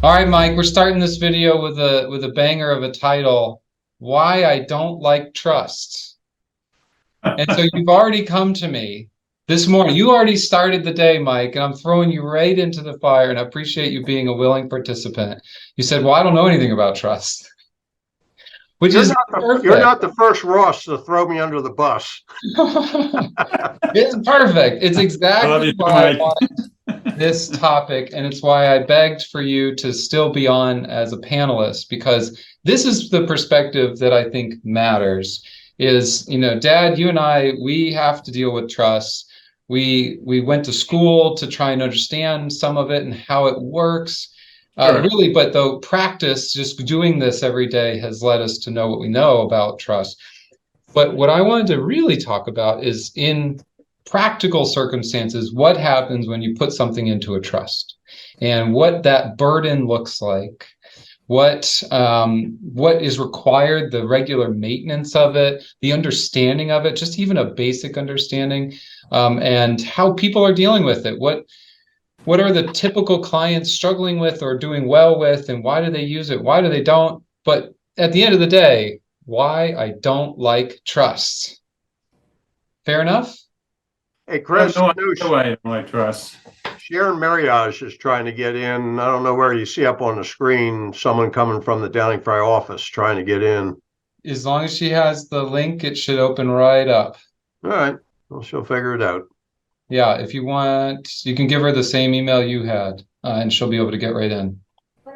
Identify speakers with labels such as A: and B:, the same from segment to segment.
A: All right, Mike, we're starting this video with a banger of a title, Why I Don't Like Trust. And so you've already come to me this morning. You already started the day, Mike, and I'm throwing you right into the fire, and I appreciate you being a willing participant. You said, well, I don't know anything about trust, which
B: You're
A: is
B: not you're
A: perfect.
B: not the first Ross to throw me under the bus.
A: It's perfect. It's
C: I love
A: exactly
C: you,
A: why I
C: Mike.
A: wanted this topic, and it's why I begged for you to still be on as a panelist, because this is the perspective that I think matters. Is, Dad, you and I, we have to deal with trust. We went to school to try and understand some of it and how it works.
C: Sure.
A: Really, but the practice, just doing this every day, has led us to know what we know about trust. But what I wanted to really talk about is, in practical circumstances, what happens when you put something into a trust and what that burden looks like, what is required, the regular maintenance of it, the understanding of it, just even a basic understanding, and how people are dealing with it. What are the typical clients struggling with or doing well with, and why do they use it? Why do they don't? But at the end of the day, why I don't like trust. Fair enough?
B: Hey,
C: I have
B: Chris,
C: no
B: I
C: idea
B: know
C: why I don't like trust.
B: Sharon Mariage is trying to get in. I don't know where you see up on the screen someone coming from the Downing Fry office trying to get in.
A: As long as she has the link, it should open right up.
B: All right. Well, she'll figure it out.
A: Yeah, if you want, you can give her the same email you had, and she'll be able to get right in.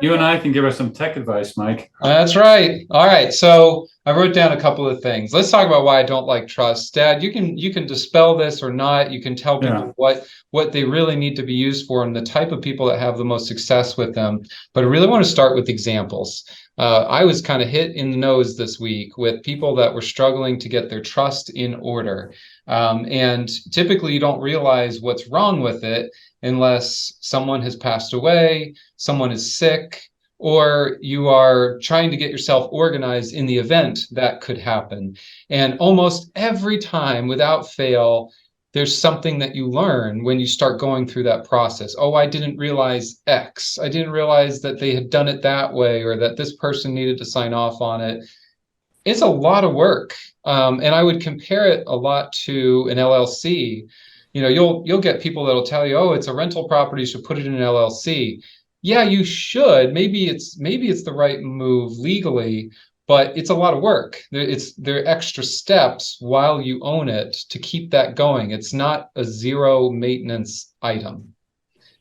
C: You and I can give us some tech advice, Mike.
A: That's right. All right. So I wrote down a couple of things. Let's talk about why I don't like trust. Dad, you can dispel this or not. You can tell
C: Yeah.
A: people what they really need to be used for and the type of people that have the most success with them. But I really want to start with examples. I was kind of hit in the nose this week with people that were struggling to get their trust in order. And typically you don't realize what's wrong with it unless someone has passed away, someone is sick, or you are trying to get yourself organized in the event that could happen. And almost every time, without fail, there's something that you learn when you start going through that process. Oh, I didn't realize X. I didn't realize that they had done it that way, or that this person needed to sign off on it. It's a lot of work. And I would compare it a lot to an LLC. You'll get people that'll tell you, oh, it's a rental property, you should put it in an LLC. Yeah, you should. Maybe it's the right move legally, but it's a lot of work. There are extra steps while you own it to keep that going. It's not a zero maintenance item.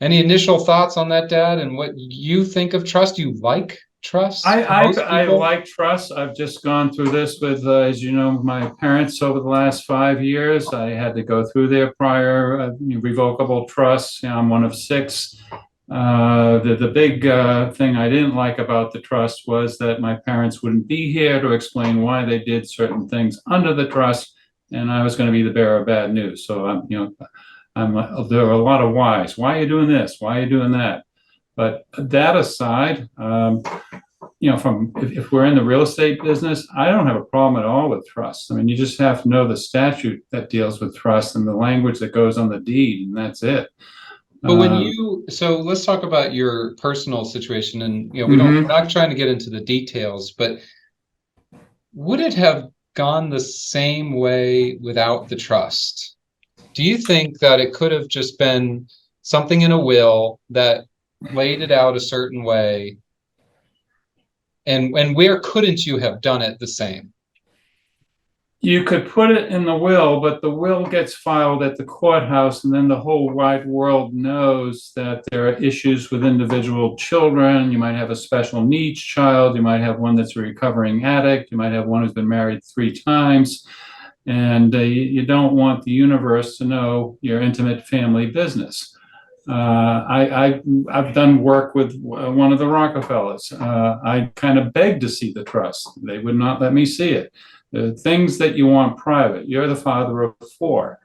A: Any initial thoughts on that, Dad, and what you think of trust? You like trust?
C: I, I,
A: Most
C: I
A: people?
C: like trust. I've just gone through this with, as you know, my parents over the last 5 years. I had to go through their prior revocable trusts. I'm one of six. The big thing I didn't like about the trust was that my parents wouldn't be here to explain why they did certain things under the trust, and I was going to be the bearer of bad news. So there are a lot of whys. Why are you doing this? Why are you doing that? But that aside, from if we're in the real estate business, I don't have a problem at all with trust. I mean, you just have to know the statute that deals with trust and the language that goes on the deed, and that's it.
A: But so let's talk about your personal situation, and we're not trying to get into the details, but would it have gone the same way without the trust? Do you think that it could have just been something in a will that laid it out a certain way? And where couldn't you have done it the same?
C: You could put it in the will, but the will gets filed at the courthouse, and then the whole wide world knows that there are issues with individual children. You might have a special needs child. You might have one that's a recovering addict. You might have one who's been married 3 times. And you don't want the universe to know your intimate family business. I've done work with one of the Rockefellers. I kind of begged to see the trust. They would not let me see it. The things that you want private, you're the father of 4.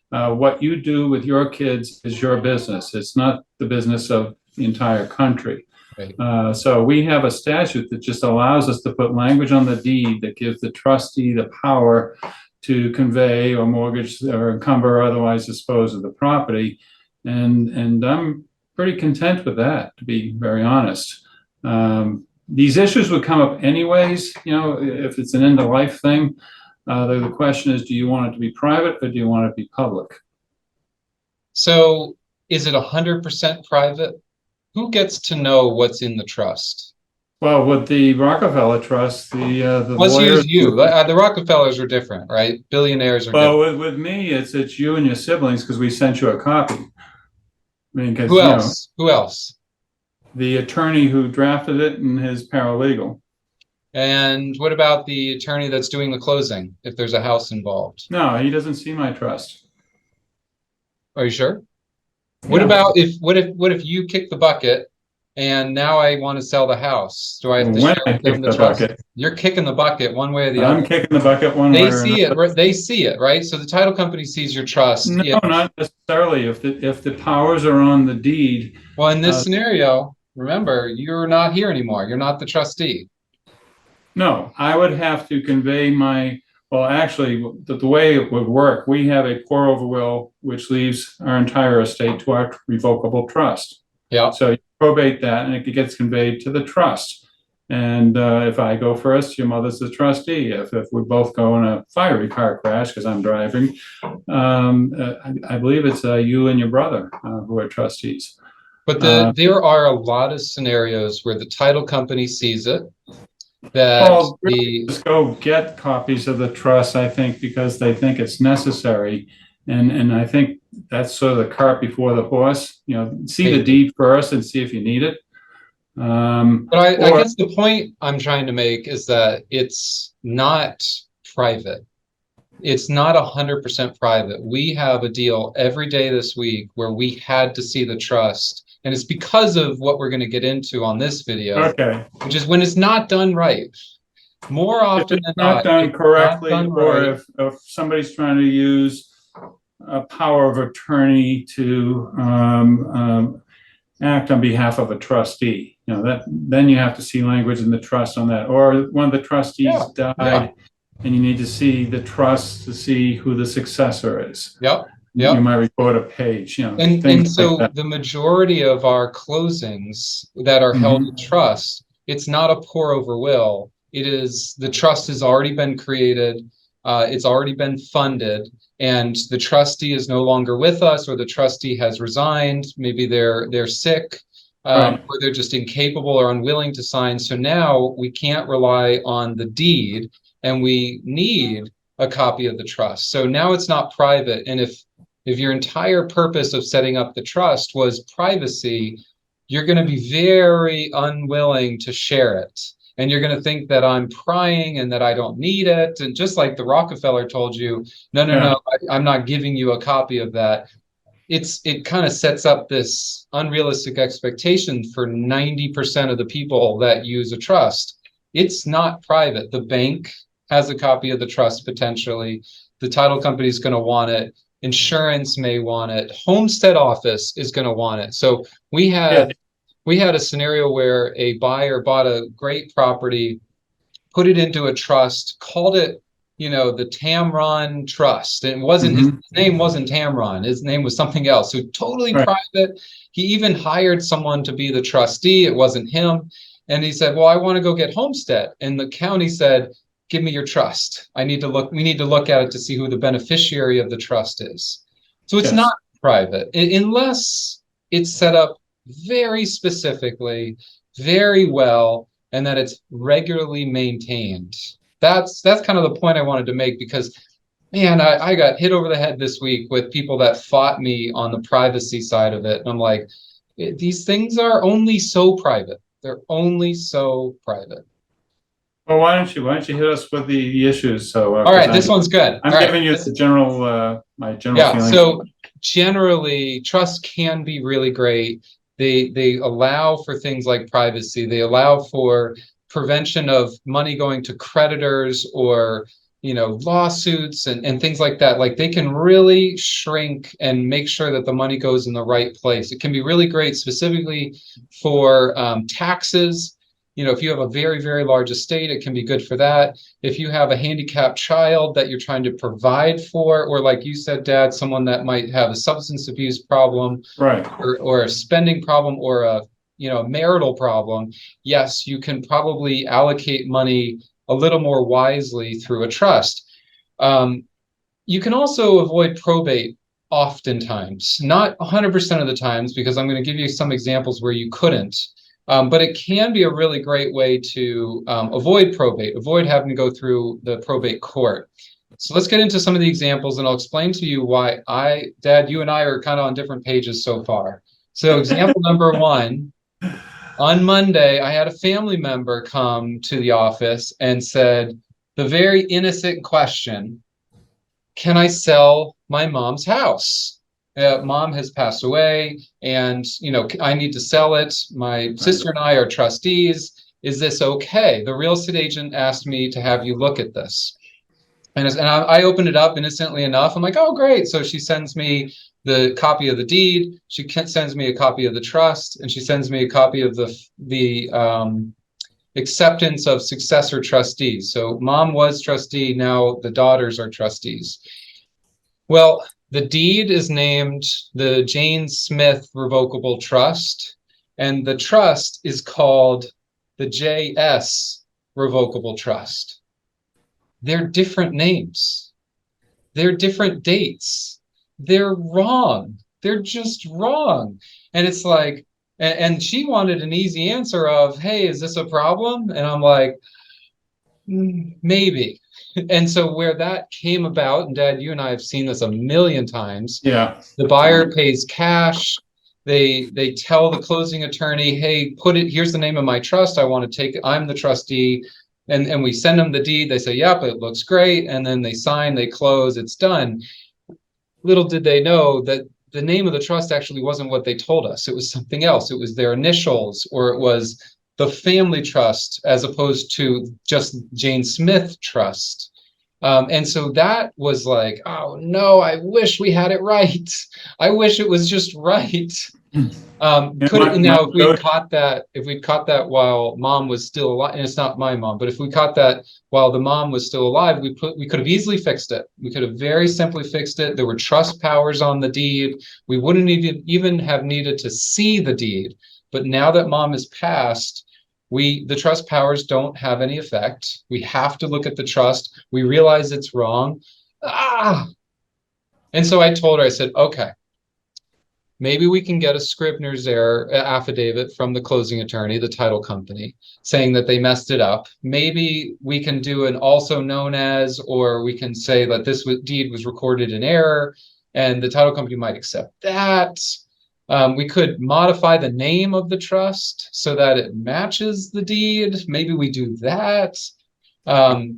C: What you do with your kids is your business. It's not the business of the entire country.
A: Right.
C: So we have a statute that just allows us to put language on the deed that gives the trustee the power to convey or mortgage or encumber or otherwise dispose of the property. And I'm pretty content with that, to be very honest. These issues would come up anyways, if it's an end of life thing. The question is, do you want it to be private or do you want it to be public?
A: So is it 100% private? Who gets to know what's in the trust?
C: Well, with the Rockefeller Trust, the
A: Let's
C: lawyers.
A: use you. The Rockefellers are different, right? Billionaires are
C: Well,
A: different.
C: with me, it's you and your siblings because we sent you a copy. I mean, because
A: Who else? Who else?
C: the attorney who drafted it and his paralegal.
A: And what about the attorney that's doing the closing if there's a house involved?
C: No, he doesn't see my trust.
A: Are you sure? What
C: Yeah.
A: about if you kick the bucket and now I want to sell the house? Do I have to
C: When
A: share
C: I
A: with them
C: kick
A: the
C: the
A: trust?
C: bucket,
A: You're kicking the bucket one way or the
C: I'm
A: other.
C: kicking the bucket one way
A: They
C: or
A: see
C: another.
A: it. They see it, right? So the title company sees your trust.
C: No, not necessarily. If the powers are on the deed,
A: Well, in this scenario, remember, you're not here anymore. You're not the trustee.
C: no, I would have to convey my. Well, actually, the way it would work, we have a pour over will which leaves our entire estate to our revocable trust.
A: Yeah.
C: So you probate that, and it gets conveyed to the trust. And if I go first, your mother's the trustee. If we both go in a fiery car crash because I'm driving, I believe it's you and your brother who are trustees.
A: But there are a lot of scenarios where the title company sees it.
C: Well, really just go get copies of the trust, I think, because they think it's necessary. And I think that's sort of the cart before the horse. See the deed first and see if you need it.
A: But I guess the point I'm trying to make is that it's not private. It's not 100% private. We have a deal every day this week where we had to see the trust. And it's because of what we're going to get into on this video,
C: okay,
A: which is when it's not done right. More often than
C: not
A: not,
C: done correctly,
A: not done
C: or
A: right.
C: if somebody's trying to use a power of attorney to act on behalf of a trustee, then you have to see language in the trust on that. Or one of the trustees died, and you need to see the trust to see who the successor is.
A: Yep.
C: You might record a page,
A: and so
C: like
A: the majority of our closings that are held in trust, it's not a pour over will. It is the trust has already been created, it's already been funded, and the trustee is no longer with us, or the trustee has resigned. Maybe they're sick, or they're just incapable or unwilling to sign. So now we can't rely on the deed, and we need a copy of the trust. So now it's not private, and if your entire purpose of setting up the trust was privacy, you're going to be very unwilling to share it. And you're going to think that I'm prying and that I don't need it. And just like the Rockefeller told you, no, I'm not giving you a copy of that. It kind of sets up this unrealistic expectation for 90% of the people that use a trust. It's not private. The bank has a copy of the trust potentially. The title company is going to want it. Insurance may want it. Homestead office is going to want it. So we had a scenario where a buyer bought a great property, put it into a trust, called it, the Tamron Trust. And it wasn't his name wasn't Tamron. His name was something else. So totally private. He even hired someone to be the trustee. It wasn't him. And he said, well, I want to go get Homestead. And the county said, give me your trust. We need to look at it to see who the beneficiary of the trust is. So it's not private unless it's set up very specifically, very well, and that it's regularly maintained. That's kind of the point I wanted to make, because man, I got hit over the head this week with people that fought me on the privacy side of it. And I'm like, these things are only so private. They're only so private.
C: Well, why don't you hit us with the issues? So,
A: all right, this one's good.
C: I'm giving you the general, my general feeling.
A: So generally, trust can be really great. They allow for things like privacy. They allow for prevention of money going to creditors or lawsuits and things like that. Like they can really shrink and make sure that the money goes in the right place. It can be really great specifically for taxes. If you have a very, very large estate, it can be good for that. If you have a handicapped child that you're trying to provide for, or like you said, Dad, someone that might have a substance abuse problem, or a spending problem, or marital problem, yes, you can probably allocate money a little more wisely through a trust. You can also avoid probate oftentimes, not 100% of the times, because I'm going to give you some examples where you couldn't. But it can be a really great way to avoid probate, avoid having to go through the probate court. So let's get into some of the examples, and I'll explain to you why Dad, you and I are kind of on different pages so far. So example number one, on Monday, I had a family member come to the office and said the very innocent question, can I sell my mom's house? Mom has passed away, and I need to sell it. My sister and I are trustees. Is this okay? The real estate agent asked me to have you look at this. And I opened it up innocently enough. I'm like, oh, great. So she sends me the copy of the deed. She sends me a copy of the trust, and she sends me a copy of the acceptance of successor trustees. So mom was trustee. Now the daughters are trustees. Well, the deed is named the Jane Smith Revocable Trust, and the trust is called the JS Revocable Trust. They're different names. They're different dates. They're wrong. They're just wrong. And it's like, and she wanted an easy answer of, hey, is this a problem? And I'm like, maybe. And so where that came about, and Dad, you and I have seen this a million times.
C: Yeah.
A: The buyer pays cash. They tell the closing attorney, hey, here's the name of my trust. I want to take it. I'm the trustee. And we send them the deed. They say, yep, it looks great. And then they sign, they close, it's done. Little did they know that the name of the trust actually wasn't what they told us. It was something else. It was their initials, or it was the family trust, as opposed to just Jane Smith Trust. And so that was like, oh no, I wish we had it right. I wish it was just right. Now if we caught that while mom was still alive, and it's not my mom, but if we caught that while the mom was still alive, we could have easily fixed it. We could have very simply fixed it. There were trust powers on the deed. We wouldn't even have needed to see the deed. But now that mom has passed, the trust powers don't have any effect. We have to look at the trust. We realize it's wrong. And so I told her, I said, okay, maybe we can get a Scrivener's error affidavit from the closing attorney, the title company, saying that they messed it up. Maybe we can do an also known as, or we can say that this deed was recorded in error, and the title company might accept that. We could modify the name of the trust so that it matches the deed. Maybe we do that. I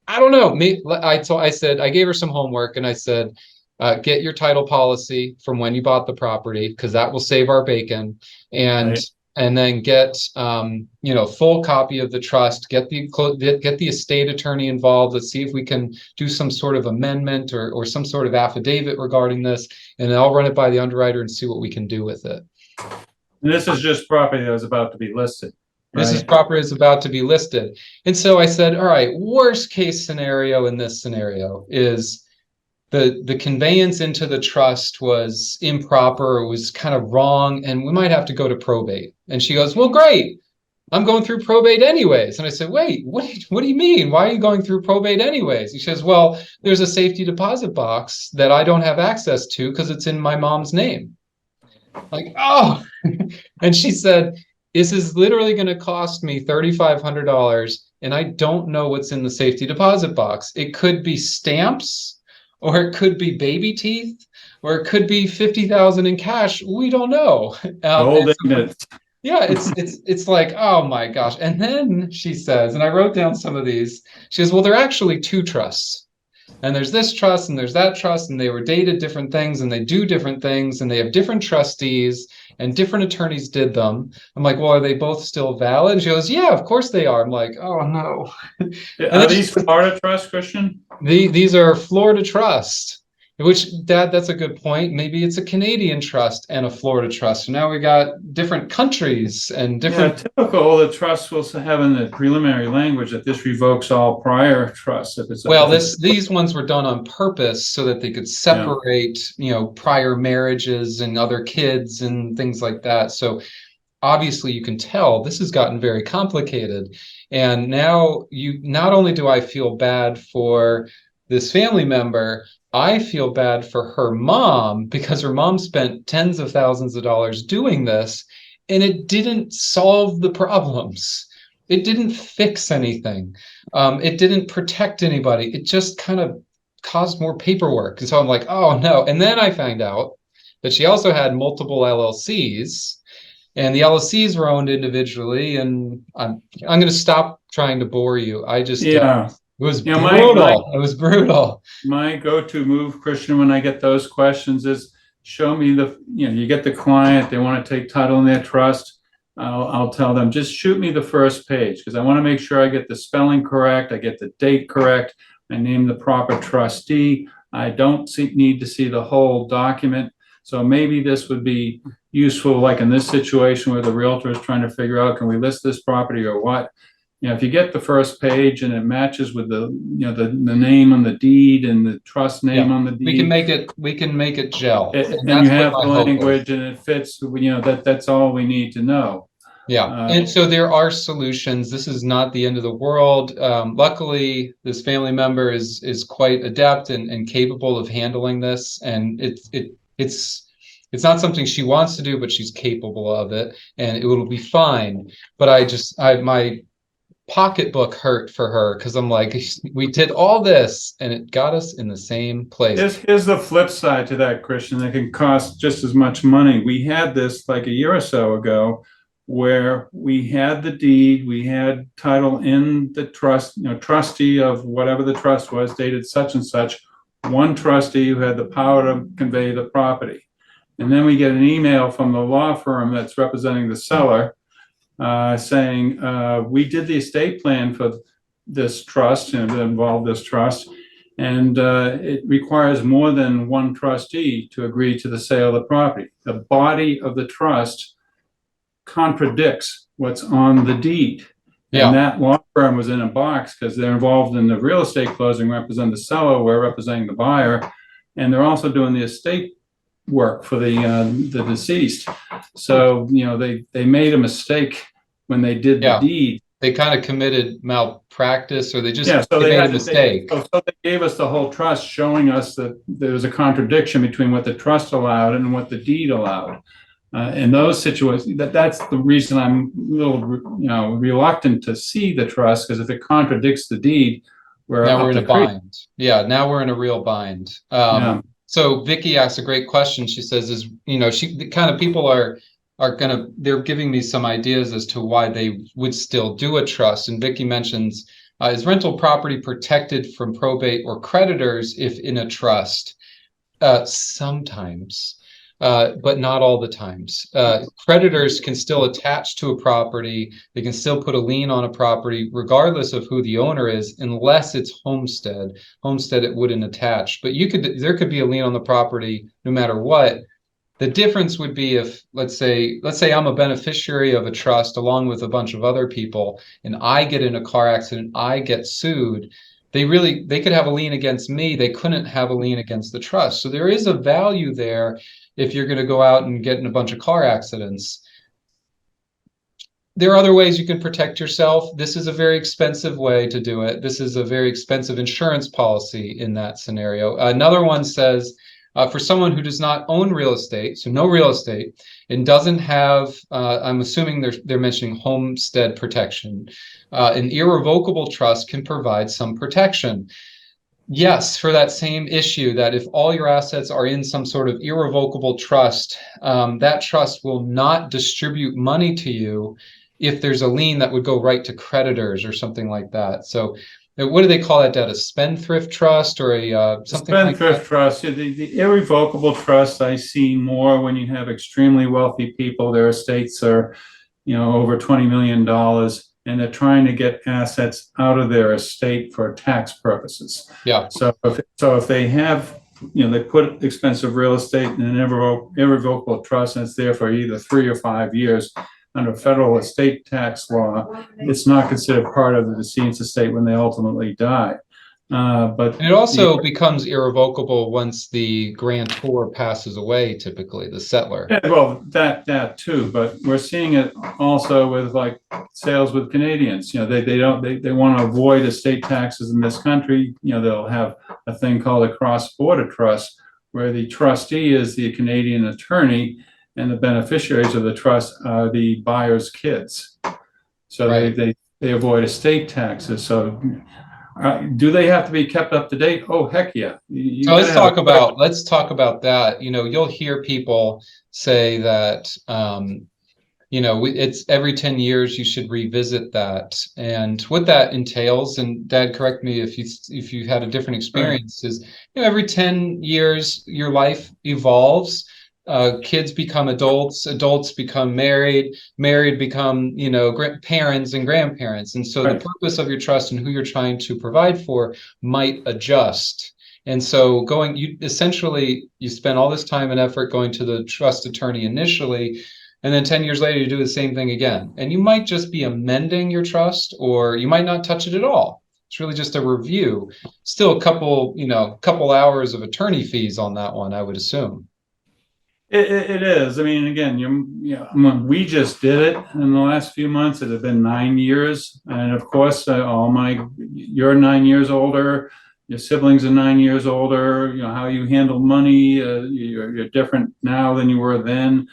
A: don't know. I gave her some homework, and I said, get your title policy from when you bought the property, because that will save our bacon, and then get full copy of the trust. Get the estate attorney involved. Let's see if we can do some sort of amendment or some sort of affidavit regarding this, and then I'll run it by the underwriter and see what we can do with it.
C: And this is just property that was about to be listed.
A: This is property that's about to be listed. And so I said, all right, worst case scenario in this scenario is the conveyance into the trust was improper, or was kind of wrong, and we might have to go to probate. And she goes, well, great. I'm going through probate anyways. And I said, wait, what do you mean? Why are you going through probate anyways? He says, well, there's a safety deposit box that I don't have access to because it's in my mom's name. Like, oh. And she said, this is literally going to cost me $3,500, and I don't know what's in the safety deposit box. It could be stamps, or it could be baby teeth, or it could be 50,000 in cash. We don't know. Yeah, it's like, oh my gosh. And then she says, and I wrote down some of these. She says, well, there are actually two trusts. And there's this trust and there's that trust, and they were dated different things, and they do different things, and they have different trustees, and different attorneys did them. I'm like, well, are they both still valid? And she goes, yeah, of course they are. I'm like, oh no.
C: Are these Florida trusts, Christian?
A: These are Florida trusts, which, Dad, that's a good point. Maybe it's a Canadian trust and a Florida trust. So now we got different countries and different.
C: Yeah, typical. The trust will have in the preliminary language that this revokes all prior trusts. If it's
A: these ones were done on purpose so that they could separate, prior marriages and other kids and things like that. So obviously you can tell this has gotten very complicated. And now not only do I feel bad for this family member, I feel bad for her mom because her mom spent tens of thousands of dollars doing this, and it didn't solve the problems. It didn't fix anything. It didn't protect anybody. It just kind of caused more paperwork. And so I'm like, oh no. And then I found out that she also had multiple LLCs, and the LLCs were owned individually. And I'm going to stop trying to bore you. I just
C: Yeah.
A: it was
C: You know,
A: brutal. It was brutal.
C: My go-to move, Christian, when I get those questions is show me you get the client, they want to take title in their trust. I'll tell them, just shoot me the first page because I want to make sure I get the spelling correct, I get the date correct, I name the proper trustee. I don't need to see the whole document. So maybe this would be useful, like in this situation where the realtor is trying to figure out, can we list this property or what? If you get the first page and it matches with the name on the deed and the trust name on the deed,
A: we can make it gel.
C: And you have the language and it fits, that's all we need to know.
A: Yeah. And so there are solutions. This is not the end of the world. Luckily, this family member is quite adept and capable of handling this. And it's not something she wants to do, but she's capable of it, and it will be fine. But my pocketbook hurt for her because I'm like, we did all this and it got us in the same place.
C: Here's the flip side to that, Christian. That can cost just as much money. We had this like a year or so ago where we had the deed, we had title in the trust, trustee of whatever the trust was, dated such and such, one trustee who had the power to convey the property. And then we get an email from the law firm that's representing the seller saying, we did the estate plan for this trust, that involved this trust, and it requires more than one trustee to agree to the sale of the property. The body of the trust contradicts what's on the deed.
A: Yeah.
C: And that law firm was in a box because they're involved in the real estate closing, represent the seller, we're representing the buyer, and they're also doing the estate work for the deceased. So they made a mistake when they did the deed.
A: They kind of committed malpractice, or they just
C: so
A: they made a mistake.
C: So they gave us the whole trust, showing us that there was a contradiction between what the trust allowed and what the deed allowed. In those situations, that's the reason I'm a little reluctant to see the trust, because if it contradicts the deed,
A: we're in a bind. Yeah, now we're in a real bind. So Vicky asked a great question. She says, the kind of people they're giving me some ideas as to why they would still do a trust. And Vicky mentions, is rental property protected from probate or creditors if in a trust? Sometimes, but not all the times. Creditors can still attach to a property. They can still put a lien on a property regardless of who the owner is, unless it's homestead. Homestead, it wouldn't attach, but there could be a lien on the property no matter what. The difference would be if, let's say I'm a beneficiary of a trust along with a bunch of other people, and I get in a car accident, I get sued. They could have a lien against me. They couldn't have a lien against the trust. So there is a value there if you're going to go out and get in a bunch of car accidents. There are other ways you can protect yourself. This is a very expensive way to do it. This is a very expensive insurance policy in that scenario. Another one says, for someone who does not own real estate, so no real estate, and doesn't have, I'm assuming they're mentioning homestead protection, an irrevocable trust can provide some protection. Yes, for that same issue, that if all your assets are in some sort of irrevocable trust, that trust will not distribute money to you if there's a lien that would go right to creditors or something like that. So what do they call that debt? A spendthrift trust or something like that?
C: Spendthrift trust. The irrevocable trust I see more when you have extremely wealthy people. Their estates are, over $20 million, and they're trying to get assets out of their estate for tax purposes.
A: Yeah.
C: So if they have, they put expensive real estate in an irrevocable trust, and it's there for either 3 or 5 years. Under federal estate tax law, it's not considered part of the decedent's estate when they ultimately die. But
A: And it also becomes irrevocable once the grantor passes away, typically, the settler.
C: yeah, well, that too, but we're seeing it also with like sales with Canadians. They want to avoid estate taxes in this country. They'll have a thing called a cross-border trust, where the trustee is the Canadian attorney, and the beneficiaries of the trust are the buyer's kids. So
A: Right.
C: they avoid estate taxes. So do they have to be kept up to date? Oh, heck yeah! You
A: So
C: got to have a
A: let's talk about that. You'll hear people say that it's every 10 years you should revisit that. And what that entails, and Dad, correct me if you had a different
C: right.
A: experience, is every 10 years your life evolves. Kids become adults, adults become married, married become, parents and grandparents. And so the
C: Right.
A: purpose of your trust and who you're trying to provide for might adjust. And so you spend all this time and effort going to the trust attorney initially, and then 10 years later, you do the same thing again. And you might just be amending your trust, or you might not touch it at all. It's really just a review. Still a couple hours of attorney fees on that one, I would assume.
C: It is. I mean, again, when we just did it in the last few months. It had been 9 years, and of course, you're 9 years older. Your siblings are 9 years older. How you handle money. You're different now than you were then.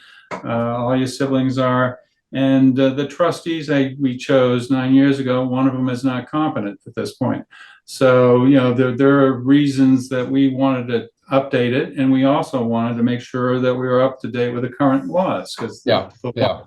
C: All your siblings are, and the trustees we chose 9 years ago. One of them is not competent at this point. So there are reasons that we wanted to update it, and we also wanted to make sure that we were up to date with the current laws, because
A: Yeah, yeah.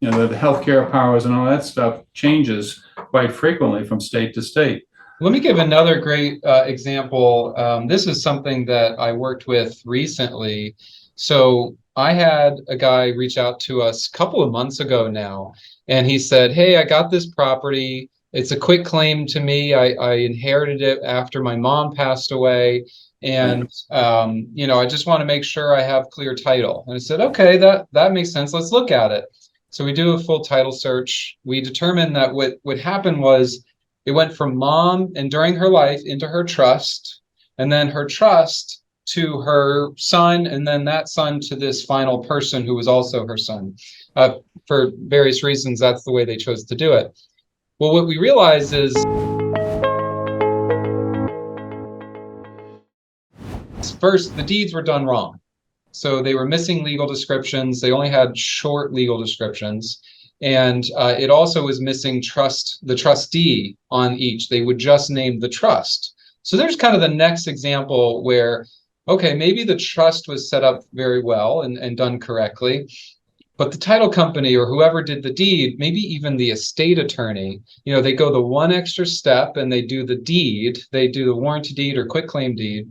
C: the healthcare powers and all that stuff changes quite frequently from state to state.
A: Let me give another great example. This is something that I worked with recently. So I had a guy reach out to us a couple of months ago now, and he said, "Hey, I got this property. It's a quick claim to me. I inherited it after my mom passed away. And I just want to make sure I have clear title." And I said, "Okay, that makes sense. Let's look at it." So we do a full title search. We determined that what happened was it went from mom and during her life into her trust, and then her trust to her son, and then that son to this final person who was also her son. For various reasons, that's the way they chose to do it. Well, what we realized is first, the deeds were done wrong. So they were missing legal descriptions. They only had short legal descriptions. And it also was missing the trustee on each. They would just name the trust. So there's kind of the next example where, okay, maybe the trust was set up very well and done correctly, but the title company or whoever did the deed, maybe even the estate attorney, they go the one extra step and they do the deed, they do the warranty deed or quitclaim deed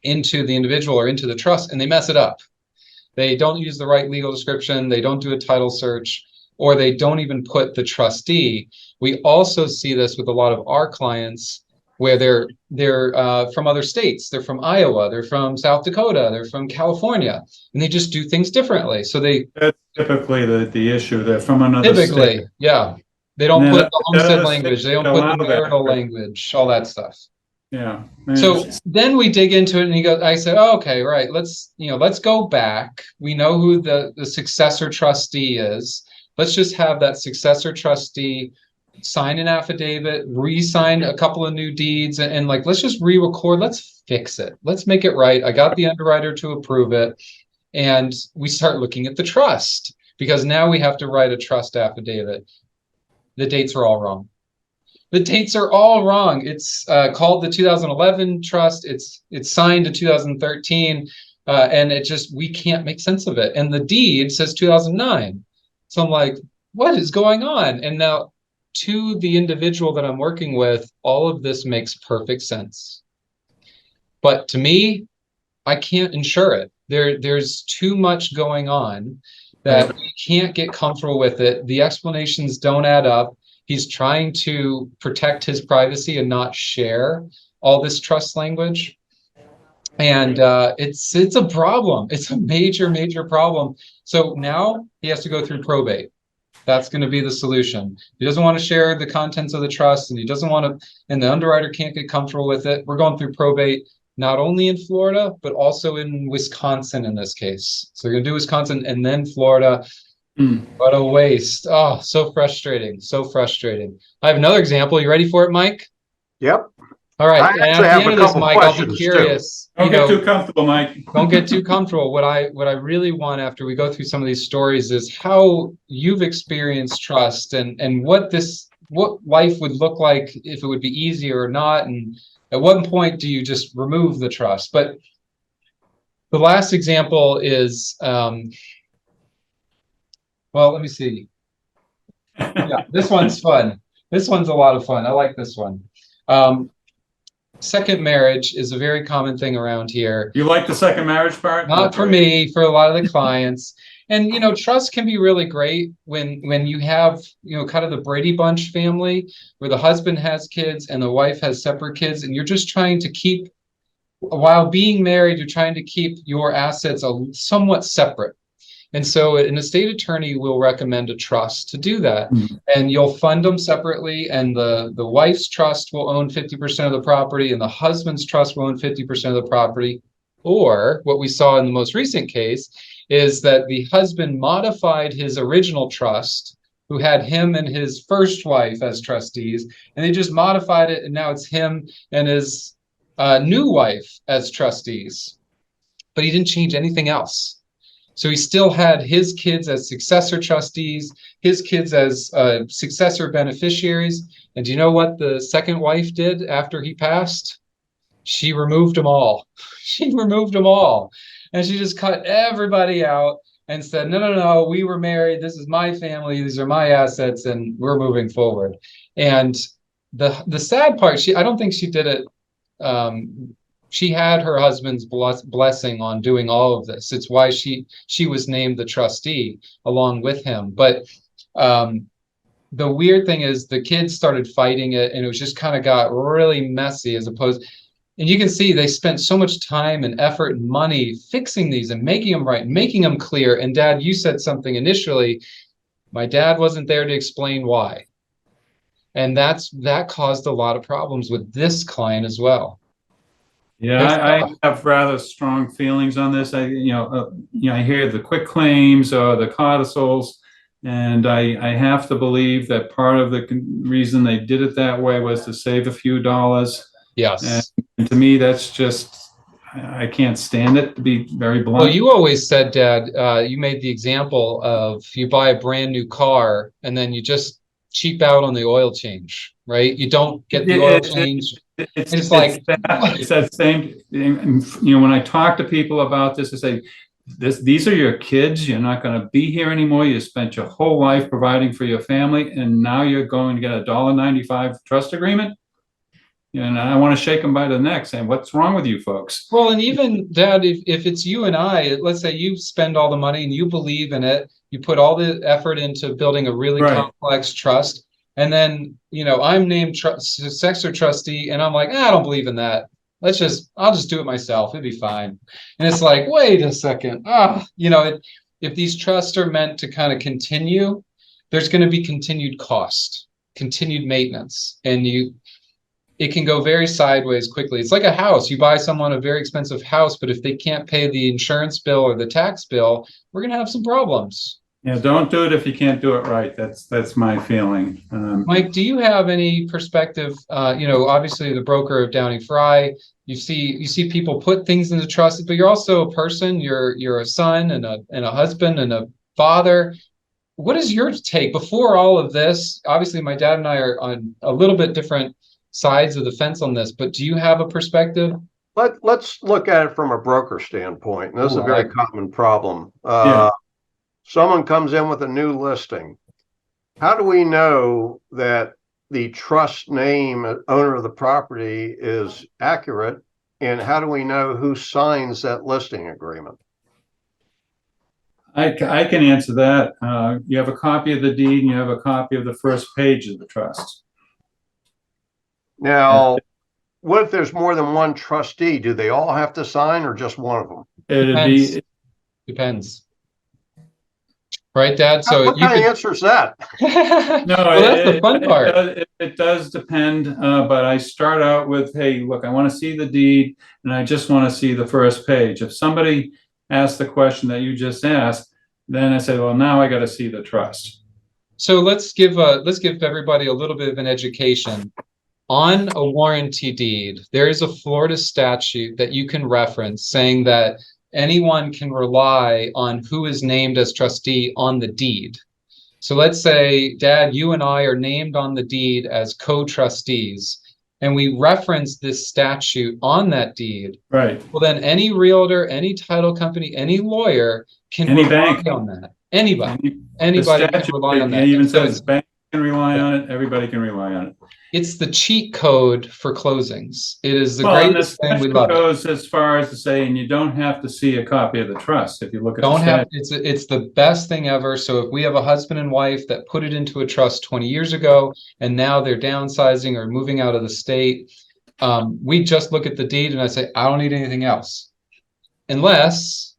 A: into the individual or into the trust, and they mess it up. They don't use the right legal description, they don't do a title search, or they don't even put the trustee. We also see this with a lot of our clients where they're from other states. They're from Iowa, they're from South Dakota, they're from California, and they just do things differently. So
C: That's typically the issue. They're from another state.
A: typically, yeah, they
C: And
A: don't
C: then
A: put the
C: that
A: homestead
C: other state
A: language, they don't put
C: allow
A: the
C: that.
A: marital language, all that stuff.
C: Yeah. I mean,
A: So then we dig into it, and I said, oh, okay, right. Let's go back. We know who the successor trustee is. Let's just have that successor trustee sign an affidavit, re-sign a couple of new deeds, and like, let's just re-record. Let's fix it. Let's make it right. I got the underwriter to approve it. And we start looking at the trust because now we have to write a trust affidavit. The dates are all wrong. The dates are all wrong. It's called the 2011 trust. It's signed in 2013, and we can't make sense of it. And the deed says 2009. So I'm like, what is going on? And now, to the individual that I'm working with, all of this makes perfect sense. But to me, I can't insure it. There's too much going on that we can't get comfortable with it. The explanations don't add up. He's trying to protect his privacy and not share all this trust language. And it's a problem. It's a major, major problem. So now he has to go through probate. That's going to be the solution. He doesn't want to share the contents of the trust, and he doesn't want to, and the underwriter can't get comfortable with it. We're going through probate, not only in Florida, but also in Wisconsin in this case. So we're going to do Wisconsin and then Florida. What a waste. Oh, so frustrating. So frustrating. I have another example. You ready for it, Mike?
B: Yep.
A: All right.
B: I
A: And
B: actually
A: at the
B: have
A: end
B: a
A: of this,
B: couple
A: Mike, I'll be
B: questions, too.
A: curious.
C: Don't get too comfortable, Mike.
A: Don't get too comfortable. What I really want after we go through some of these stories is how you've experienced trust and what life would look like if it would be easy or not, and at what point do you just remove the trust. But the last example is well, let me see. Yeah, this one's fun. This one's a lot of fun. I like this one. Second marriage is a very common thing around here.
C: You like the second marriage part?
A: Not for me, for a lot of the clients. And trust can be really great when you have, kind of the Brady Bunch family where the husband has kids and the wife has separate kids, and you're just trying to keep, while being married, you're trying to keep your assets somewhat separate. And so an estate attorney will recommend a trust to do that. And you'll fund them separately, and the wife's trust will own 50% of the property, and the husband's trust will own 50% of the property. Or what we saw in the most recent case is that the husband modified his original trust, who had him and his first wife as trustees, and they just modified it, and now it's him and his new wife as trustees. But he didn't change anything else. So he still had his kids as successor trustees, his kids as successor beneficiaries. And do you know what the second wife did after he passed? She removed them all. She removed them all. And she just cut everybody out and said, no, no, no, we were married. This is my family. These are my assets, and we're moving forward. And the sad part, I don't think she did it. She had her husband's blessing on doing all of this. It's why she was named the trustee along with him. But the weird thing is the kids started fighting it, and it was just kind of got really messy and you can see they spent so much time and effort and money fixing these and making them right, making them clear. And Dad, you said something initially. My dad wasn't there to explain why. And that caused a lot of problems with this client as well.
C: Yeah, I have rather strong feelings on this. I hear the quit claims or the codicils, and I have to believe that part of the reason they did it that way was to save a few dollars.
A: Yes.
C: And to me, that's just, I can't stand it, to be very blunt.
A: Well, you always said, Dad, you made the example of you buy a brand new car and then you just cheap out on the oil change, right? You don't get the oil change. It's like
C: it's that same thing. When I talk to people about this, I say, these are your kids. You're not going to be here anymore. You spent your whole life providing for your family, and now you're going to get a $1.95 trust agreement. And I want to shake them by the neck saying, what's wrong with you folks?
A: Well, and even Dad, if it's you and I, let's say you spend all the money and you believe in it, you put all the effort into building a really complex trust, and then, I'm named successor trustee, and I'm like, I don't believe in that. I'll just do it myself. It'd be fine. And it's like, wait a second. If these trusts are meant to kind of continue, there's going to be continued cost, continued maintenance, and it can go very sideways quickly. It's like a house. You buy someone a very expensive house, but if they can't pay the insurance bill or the tax bill, we're going to have some problems.
C: Yeah, don't do it if you can't do it right. That's my feeling.
A: Mike, do you have any perspective? Obviously the broker of Downing Fry, you see people put things into trust, but you're also a person. You're a son and a husband and a father. What is your take before all of this? Obviously, my dad and I are on a little bit different sides of the fence on this, but do you have a perspective?
B: Let's look at it from a broker standpoint. And this is a very common problem. Someone comes in with a new listing. How do we know that the trust name owner of the property is accurate? And how do we know who signs that listing agreement?
C: I can answer that. You have a copy of the deed and you have a copy of the first page of the trust.
B: Now, what if there's more than one trustee? Do they all have to sign or just one of them?
C: It'd be
A: Depends. Right, Dad? So
B: What
A: you
B: kind of
A: could.
B: answer is that?
C: No,
A: Well, that's the fun part.
C: it does depend, but I start out with, hey, look, I want to see the deed, and I just want to see the first page. If somebody asks the question that you just asked, then I say, well, now I got to see the trust.
A: So let's give everybody a little bit of an education. On a warranty deed, there is a Florida statute that you can reference saying that anyone can rely on who is named as trustee on the deed. So let's say, Dad, you and I are named on the deed as co-trustees, and we reference this statute on that deed.
C: Right.
A: Well, then any realtor, any title company, any lawyer can
C: Any
A: rely
C: bank.
A: on that. Anybody,
C: The
A: anybody can
C: statute
A: rely on that.
C: even
A: And so
C: says bank can rely on it, everybody can rely on it.
A: it's the cheat code for closings. It is the
C: Well, and the
A: greatest thing. We
C: statute
A: love it.
C: goes as far as to say, and you don't have to see a copy of the trust if you look at the
A: Don't have,
C: statute.
A: it's the best thing ever. So if we have a husband and wife that put it into a trust 20 years ago and now they're downsizing or moving out of the state, we just look at the deed and I say, I don't need anything else. Unless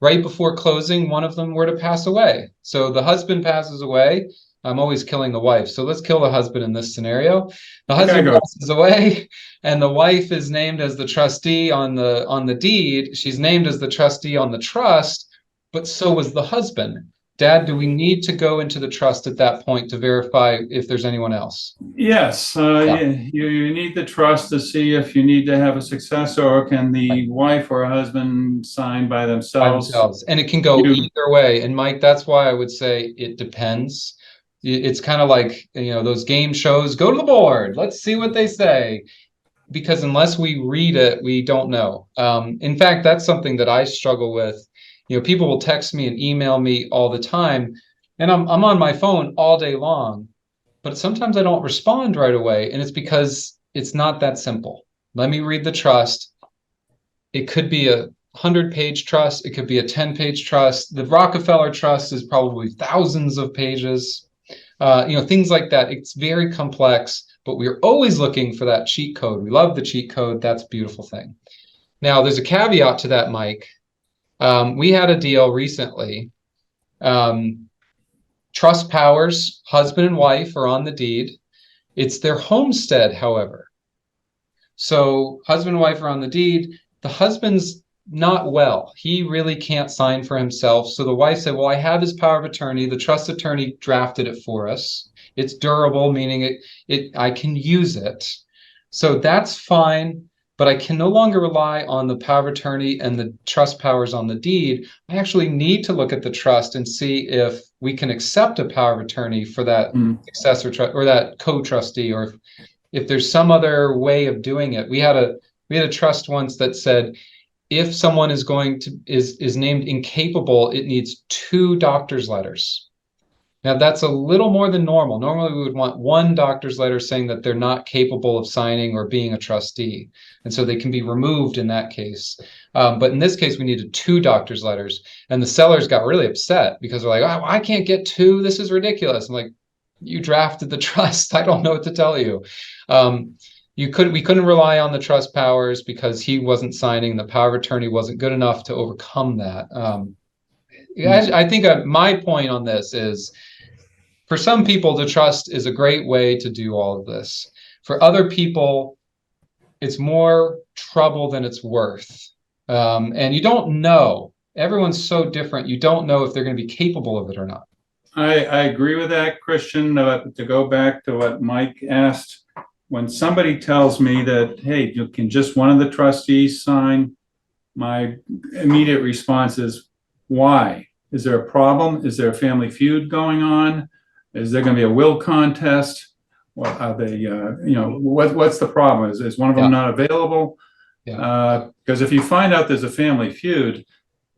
A: right before closing, one of them were to pass away. So the husband passes away. I'm always killing the wife. So let's kill the husband in this scenario. The husband passes away and the wife is named as the trustee on the deed. She's named as the trustee on the trust, but so was the husband. Dad, do we need to go into the trust at that point to verify if there's anyone else?
C: Yes, you need the trust to see if you need to have a successor, or can the wife or husband sign by
A: By
C: themselves?
A: themselves. And it can go either way. And Mike, that's why I would say it depends. It's kind of like, those game shows, go to the board, let's see what they say. Because unless we read it, we don't know. In fact, that's something that I struggle with. People will text me and email me all the time, and I'm on my phone all day long, but sometimes I don't respond right away, and it's because it's not that simple. Let me read the trust. It could be a 100-page trust. It could be a 10-page trust. The Rockefeller Trust is probably thousands of pages. Things like that. It's very complex, but we're always looking for that cheat code. We love the cheat code. That's a beautiful thing. Now, there's a caveat to that, Mike. We had a deal recently. Trust powers, husband and wife are on the deed. It's their homestead, however. So husband and wife are on the deed. The husband's not well. He really can't sign for himself. So the wife said, well, I have his power of attorney. The trust attorney drafted it for us. It's durable, meaning I can use it. So that's fine, but I can no longer rely on the power of attorney and the trust powers on the deed. I actually need to look at the trust and see if we can accept a power of attorney for that successor trust or that co-trustee, or if there's some other way of doing it. We had a trust once that said if someone is named incapable, it needs 2 doctor's letters. Now that's a little more than normal. Normally we would want 1 doctor's letter saying that they're not capable of signing or being a trustee, and so they can be removed in that case. But in this case, we needed 2 doctor's letters, and the sellers got really upset because they're like, "Oh, I can't get 2. This is ridiculous." I'm like, "You drafted the trust. I don't know what to tell you." We couldn't rely on the trust powers because he wasn't signing. The power of attorney wasn't good enough to overcome that. I think my point on this is, for some people, the trust is a great way to do all of this. For other people, it's more trouble than it's worth. And you don't know. Everyone's so different. You don't know if they're going to be capable of it or not.
C: I agree with that, Christian. To go back to what Mike asked, when somebody tells me that, hey, you can just one of the trustees sign, my immediate response is, why? Is there a problem? Is there a family feud going on? Is there going to be a will contest? What are they, what's the problem? Is one of them not available? Because if you find out there's a family feud,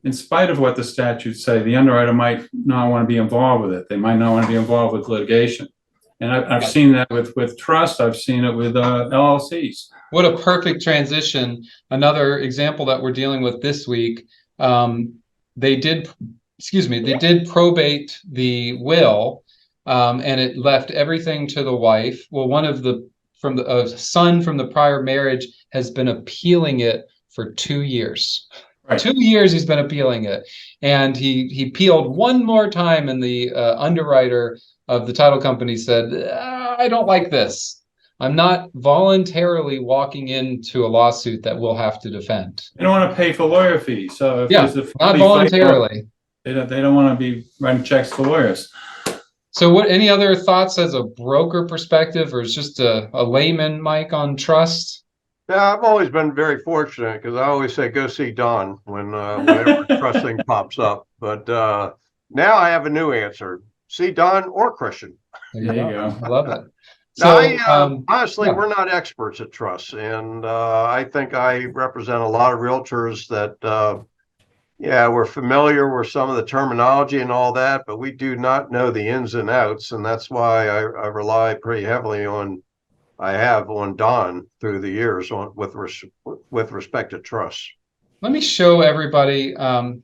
C: in spite of what the statutes say, the underwriter might not want to be involved with it. They might not want to be involved with litigation. And I've seen that with trust. I've seen it with LLCs.
A: What a perfect transition. Another example that we're dealing with this week, they did probate the will, and it left everything to the wife. Well, a son from the prior marriage has been appealing it for 2 years.
C: Right.
A: 2 years he's been appealing it, and he appealed one more time, and the underwriter of the title company said, I don't like this. I'm not voluntarily walking into a lawsuit that we'll have to defend.
C: They don't want to pay for lawyer fees. So if
A: Yeah,
C: there's a
A: not
C: friendly fight,
A: voluntarily.
C: they don't want to be writing checks to lawyers.
A: So what, any other thoughts as a broker perspective, or is just a layman, Mike, on trust?
B: Yeah, I've always been very fortunate because I always say go see Don whenever a trust thing pops up. But now I have a new answer: see Don or Christian.
C: There you go.
A: I love it.
B: So
A: So
B: honestly,
A: yeah.
B: we're not experts at trusts, and I think I represent a lot of realtors that yeah, we're familiar with some of the terminology and all that, but we do not know the ins and outs, and that's why I rely pretty heavily on I have on Don through the years with respect to trust.
A: Let me show everybody.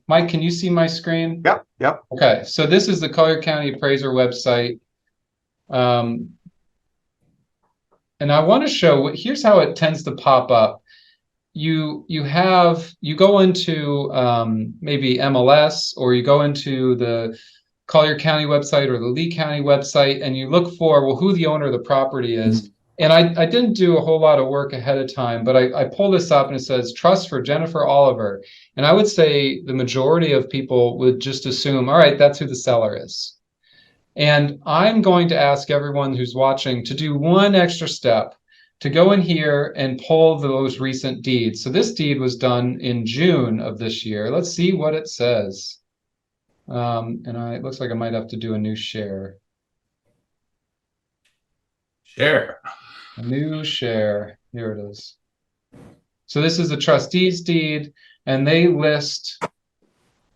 A: Mike, can you see my screen?
B: Yep, yep.
A: Okay, so this is the Collier County Appraiser website. And I want to show, here's how it tends to pop up. You go into maybe MLS, or you go into the Collier County website or the Lee County website, and you look for, well, who the owner of the property is. And I didn't do a whole lot of work ahead of time, but I pulled this up and it says trust for Jennifer Oliver. And I would say the majority of people would just assume, all right, that's who the seller is. And I'm going to ask everyone who's watching to do one extra step, to go in here and pull those recent deeds. So this deed was done in June of this year. Let's see what it says. It looks like I might have to do a new share.
C: Share.
A: A new share. Here it is. So this is the trustee's deed, and they list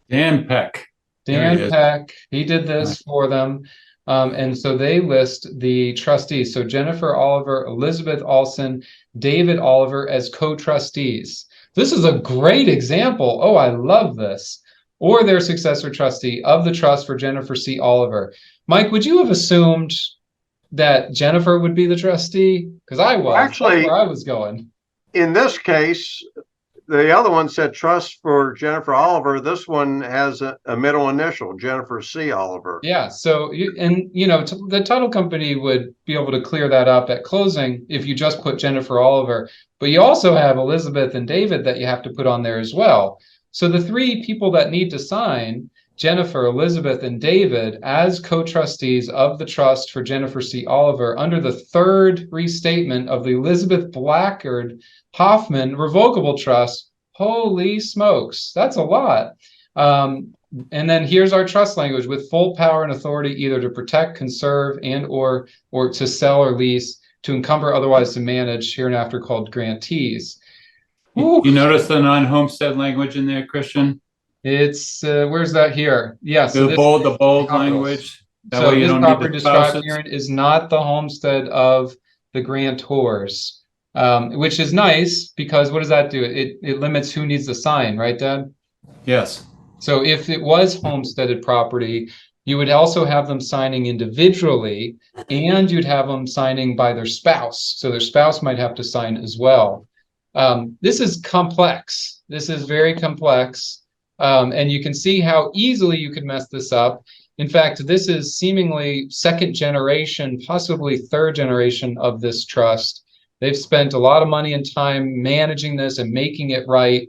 C: Dan Peck.
A: Dan Peck. He did this for them. And so they list the trustees. So Jennifer Oliver, Elizabeth Olson, David Oliver as co-trustees. This is a great example. Oh, I love this. Or their successor trustee of the trust for Jennifer C. Oliver. Mike, would you have assumed that Jennifer would be the trustee? Because I was.
B: Actually,
A: that's where I was going.
B: In this case, the other one said trust for Jennifer Oliver. This one has a middle initial, Jennifer C. Oliver.
A: Yeah. So, the title company would be able to clear that up at closing if you just put Jennifer Oliver. But you also have Elizabeth and David that you have to put on there as well. So the three people that need to sign, Jennifer, Elizabeth, and David, as co-trustees of the trust for Jennifer C. Oliver under the third restatement of the Elizabeth Blackard Hoffman Revocable Trust. Holy smokes, that's a lot. And then here's our trust language: with full power and authority either to protect, conserve, and or to sell or lease, to encumber, otherwise to manage, hereinafter called grantees.
C: You notice the non-homestead language in there, Christian?
A: It's where's that here? Yeah, so
C: the bold language. That
A: so
C: way you
A: this
C: don't
A: property
C: need the
A: described
C: spouses.
A: here is not the homestead of the grantors, which is nice because what does that do? It limits who needs to sign, right, Dad?
C: Yes.
A: So if it was homesteaded property, you would also have them signing individually, and you'd have them signing by their spouse. So their spouse might have to sign as well. This is complex. This is very complex. And you can see how easily you could mess this up. In fact, this is seemingly second generation, possibly third generation of this trust. They've spent a lot of money and time managing this and making it right.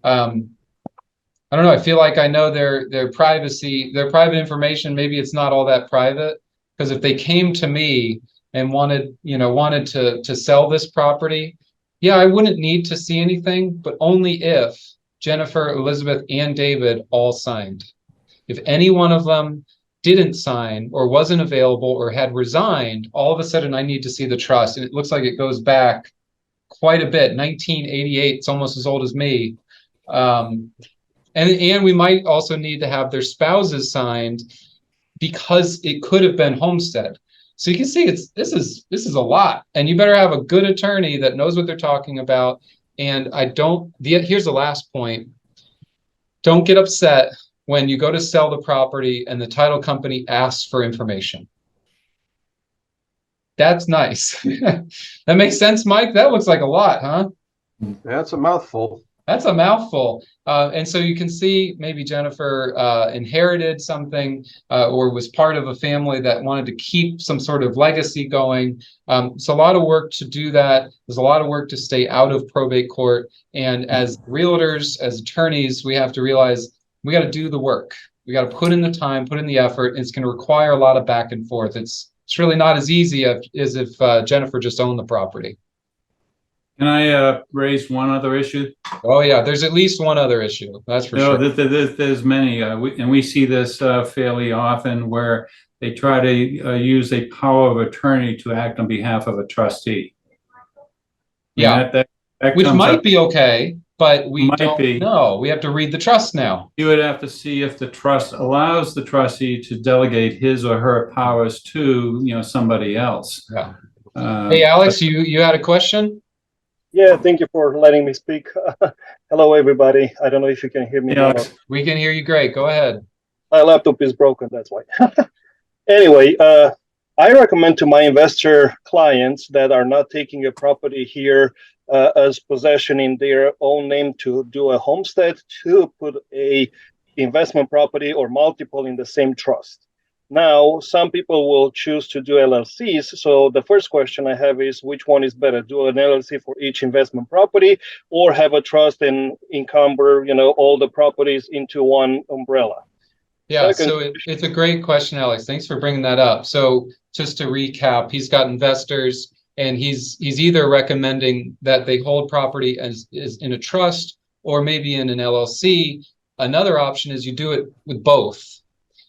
A: I don't know. I feel like I know their privacy, their private information. Maybe it's not all that private, because if they came to me and wanted to sell this property, yeah, I wouldn't need to see anything, but only if Jennifer, Elizabeth, and David all signed. If any one of them didn't sign or wasn't available or had resigned, all of a sudden I need to see the trust. And it looks like it goes back quite a bit. 1988, it's almost as old as me. And we might also need to have their spouses signed, because it could have been homestead. So you can see this is a lot, and you better have a good attorney that knows what they're talking about. And here's the last point: don't get upset when you go to sell the property and the title company asks for information. That's nice. That makes sense, Mike? That looks like a lot, huh?
B: That's a mouthful.
A: That's a mouthful. And so you can see maybe Jennifer inherited something or was part of a family that wanted to keep some sort of legacy going. It's a lot of work to do that. There's a lot of work to stay out of probate court. And as realtors, as attorneys, we have to realize we got to do the work. We got to put in the time, put in the effort. And it's going to require a lot of back and forth. It's really not as easy as if Jennifer just owned the property.
C: Can I raise one other issue?
A: Oh yeah, there's at least one other issue. That's for sure.
C: There's many, and we see this fairly often where they try to use a power of attorney to act on behalf of a trustee.
A: Yeah,
C: that
A: which might be okay, but we don't know. We have to read the trust now.
C: You would have to see if the trust allows the trustee to delegate his or her powers to, somebody else.
A: Yeah. Hey, Alex, you had a question?
D: Yeah, thank you for letting me speak. Hello, everybody. I don't know if you can hear me.
C: Yeah,
A: we can hear you great. Go ahead.
D: My laptop is broken, that's why. Anyway, I recommend to my investor clients that are not taking a property here as possession in their own name to do a homestead to put a investment property or multiple in the same trust. Now, some people will choose to do LLCs. So the first question I have is, which one is better? Do an LLC for each investment property or have a trust and encumber, all the properties into one umbrella?
A: Yeah, so it's a great question, Alex. Thanks for bringing that up. So just to recap, he's got investors and he's either recommending that they hold property as in a trust or maybe in an LLC. Another option is you do it with both.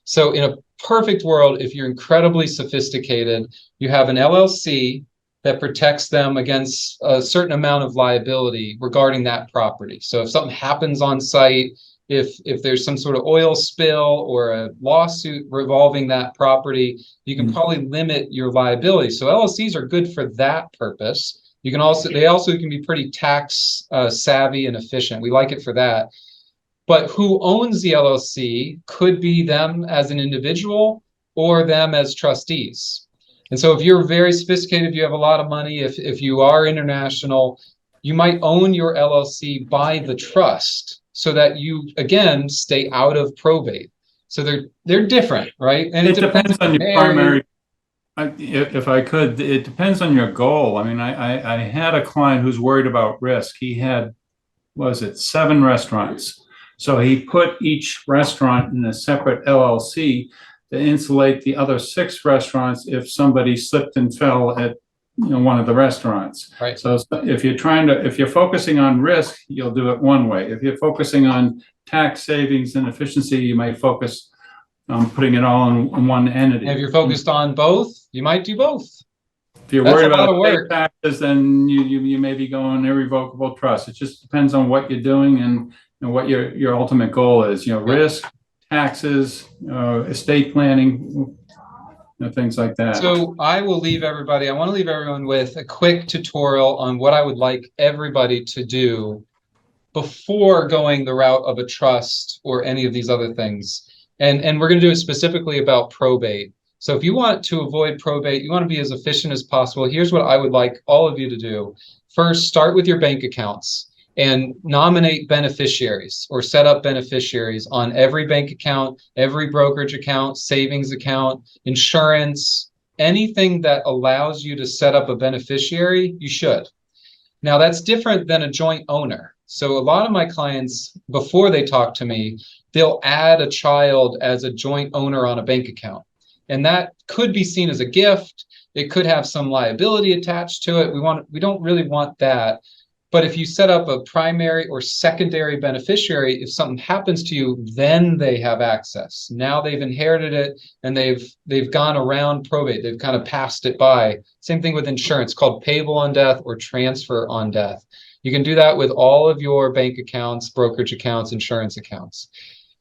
A: So in a perfect world, if you're incredibly sophisticated, you have an LLC that protects them against a certain amount of liability regarding that property. So if something happens on site, if there's some sort of oil spill or a lawsuit revolving that property, you can probably limit your liability. So LLCs are good for that purpose. They also can be pretty tax savvy and efficient. We like it for that. But who owns the LLC could be them as an individual or them as trustees. And so if you're very sophisticated, if you have a lot of money, if you are international, you might own your LLC by the trust so that you, again, stay out of probate. So they're different, right? And
C: it depends on your primary. If I could, it depends on your goal. I mean, I had a client who's worried about risk. He had, 7 restaurants. So he put each restaurant in a separate LLC to insulate the other 6 restaurants if somebody slipped and fell at one of the restaurants.
A: Right.
C: So if you're focusing on risk, you'll do it one way. If you're focusing on tax savings and efficiency, you might focus on putting it all in one entity.
A: And if you're focused on both, you might do both.
C: If you're worried about estate taxes, then you may be going irrevocable trust. It just depends on what you're doing and what your ultimate goal is. Risk, taxes, estate planning, things like that.
A: So I want to leave everyone with a quick tutorial on what I would like everybody to do before going the route of a trust or any of these other things. And we're going to do it specifically about probate. So if you want to avoid probate, you want to be as efficient as possible. Here's what I would like all of you to do. First, start with your bank accounts and nominate beneficiaries or set up beneficiaries on every bank account, every brokerage account, savings account, insurance, anything that allows you to set up a beneficiary, you should. Now that's different than a joint owner. So a lot of my clients, before they talk to me, they'll add a child as a joint owner on a bank account. And that could be seen as a gift. It could have some liability attached to it. We don't really want that. But if you set up a primary or secondary beneficiary, if something happens to you, then they have access. Now they've inherited it and they've gone around probate. They've kind of passed it by. Same thing with insurance, called payable on death or transfer on death. You can do that with all of your bank accounts, brokerage accounts, insurance accounts.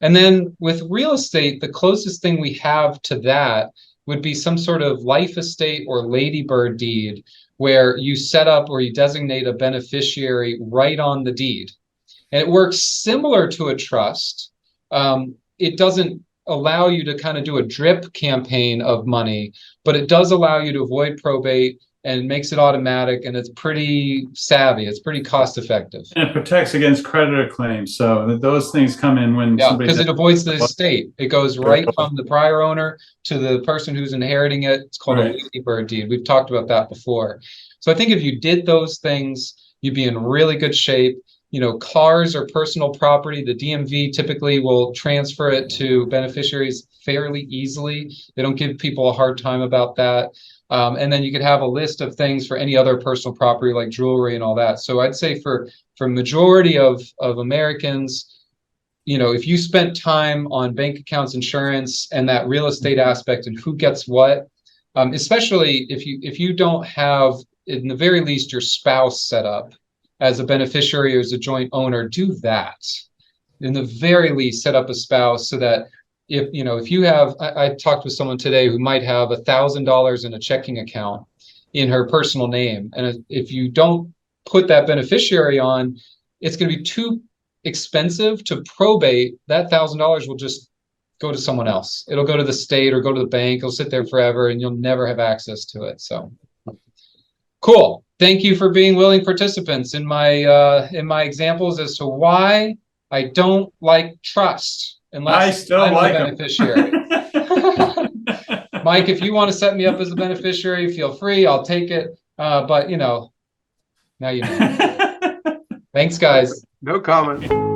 A: And then with real estate, the closest thing we have to that would be some sort of life estate or ladybird deed, where you set up or you designate a beneficiary right on the deed. And it works similar to a trust. It doesn't allow you to kind of do a drip campaign of money, but it does allow you to avoid probate and makes it automatic, and it's pretty savvy. It's pretty cost effective.
C: And it protects against creditor claims. So those things come in when somebody
A: because it avoids the estate. It goes right from the prior owner to the person who's inheriting it. It's called a ladybird deed. We've talked about that before. So I think if you did those things, you'd be in really good shape. You know, cars are personal property. The DMV typically will transfer it to beneficiaries fairly easily. They don't give people a hard time about that. And then you could have a list of things for any other personal property like jewelry and all that. So I'd say for majority of Americans, you know, if you spent time on bank accounts, insurance, and that real estate aspect and who gets what, especially if you don't have, in the very least, your spouse set up as a beneficiary or as a joint owner, do that. In the very least, set up a spouse so that if you have, I talked with someone today who might have $1,000 in a checking account in her personal name. And if you don't put that beneficiary on, it's going to be too expensive to probate. That $1,000 will just go to someone else. It'll go to the state or go to the bank. It'll sit there forever and you'll never have access to it. So cool. Thank you for being willing participants in my examples as to why I don't like trust unless
C: I still
A: I'm
C: like
A: the beneficiary. Mike, if you want to set me up as a beneficiary, feel free. I'll take it. But now you know. Thanks, guys.
B: No comment.